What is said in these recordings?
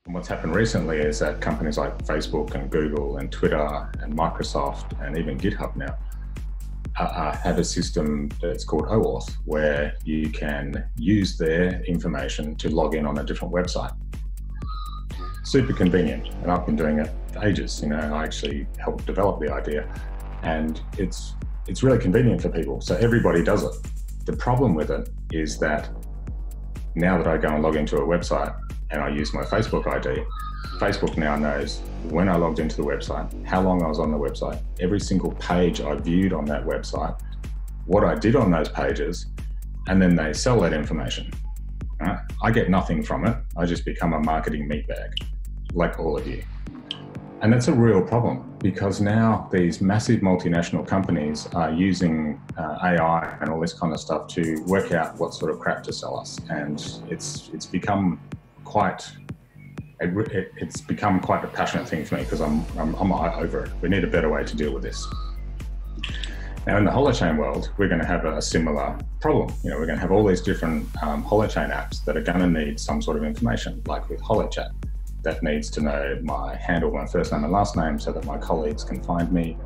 And what's happened recently is that companies like Facebook and Google and Twitter and Microsoft and even GitHub now have a system that's called OAuth, where you can use their information to log in on a different website. Super convenient, and I've been doing it for ages. I actually helped develop the idea, and it's really convenient for people. So everybody does it. The problem with it is that now that I go and log into a website and I use my Facebook ID, Facebook now knows when I logged into the website, how long I was on the website, every single page I viewed on that website, what I did on those pages, and then they sell that information. I get nothing from it. I just become a marketing meatbag, like all of you. And that's a real problem, because now these massive multinational companies are using AI and all this kind of stuff to work out what sort of crap to sell us. And it's become quite a passionate thing for me, because I'm over it. We need a better way to deal with this. Now, in the Holochain world, we're going to have a similar problem. We're going to have all these different Holochain apps that are going to need some sort of information, like with HoloChat, that needs to know my handle, my first name and last name, so that my colleagues can find me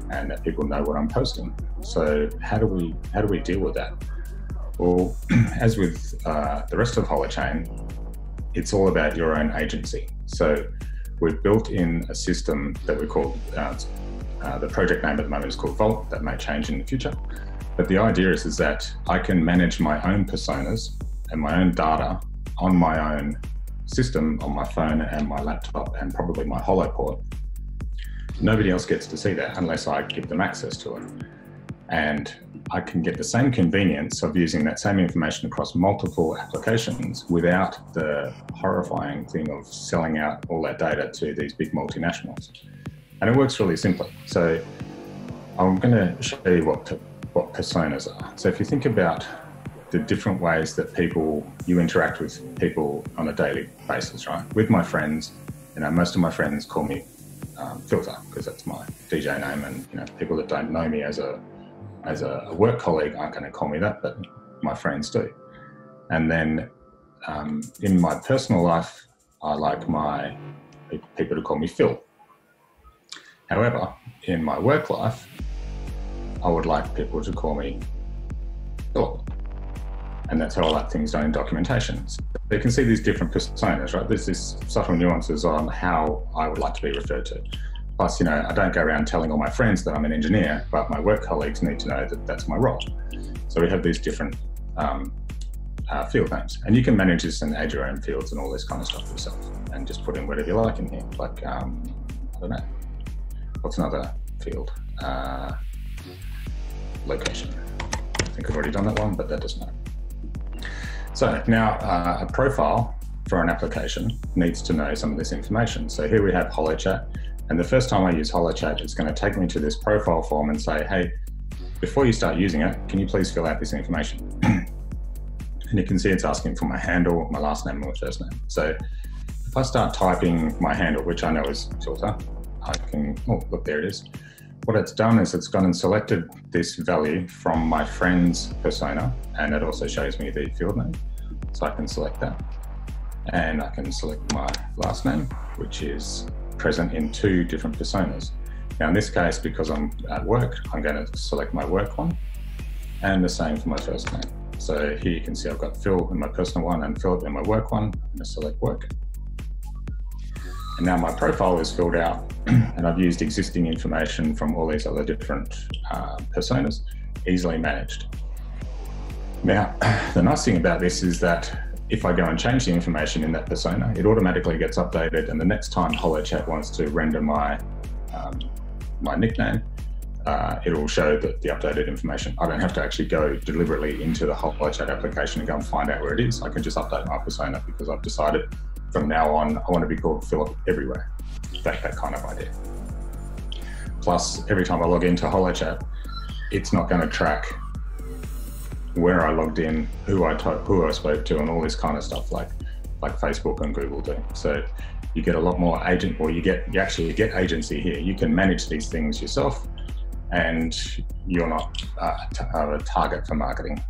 and that people know what I'm posting. So how do we deal with that? Well, as with the rest of Holochain, it's all about your own agency. So we've built in a system that we call, the project name at the moment is called Vault. That may change in the future. But the idea is that I can manage my own personas and my own data on my own system, on my phone and my laptop and probably my HoloPort. Nobody else gets to see that unless I give them access to it. And I can get the same convenience of using that same information across multiple applications without the horrifying thing of selling out all that data to these big multinationals. And it works really simply. So I'm going to show you what personas are. So if you think about the different ways that you interact with people on a daily basis, right? With my friends, most of my friends call me Filter, because that's my DJ name, and people that don't know me as a work colleague aren't going to call me that, but my friends do. And then in my personal life, I like my people to call me Phil. However, in my work life, I would like people to call me Philip. And that's how I like things done in documentation. So you can see these different personas, right? There's these subtle nuances on how I would like to be referred to. Plus, I don't go around telling all my friends that I'm an engineer, but my work colleagues need to know that that's my role. So we have these different field names. And you can manage this and add your own fields and all this kind of stuff yourself, and just put in whatever you like in here. Like, I don't know, what's another field? Location. I think I've already done that one, but that doesn't matter. So now a profile for an application needs to know some of this information. So here we have HoloChat, and the first time I use HoloChat, it's going to take me to this profile form and say, hey, before you start using it, can you please fill out this information? And you can see it's asking for my handle, my last name, and my first name. So if I start typing my handle, which I know is Filter, I can, oh, look, there it is. What it's done is it's gone and selected this value from my friend's persona, and it also shows me the field name. So I can select that. And I can select my last name, which is present in two different personas. Now in this case, because I'm at work, I'm going to select my work one, and the same for my first name. So here you can see I've got Phil in my personal one and Philip in my work one. I'm going to select work. And now my profile is filled out, and I've used existing information from all these other different personas, easily managed. Now, the nice thing about this is that if I go and change the information in that persona, it automatically gets updated, and the next time HoloChat wants to render my nickname, it'll show the updated information. I don't have to actually go deliberately into the HoloChat application and go and find out where it is. I can just update my persona, because I've decided from now on, I want to be called Philip everywhere. That kind of idea. Plus, every time I log into HoloChat, it's not going to track where I logged in, who I spoke to, and all this kind of stuff like Facebook and Google do. So you get a lot more you actually get agency here. You can manage these things yourself, and you're not a target for marketing.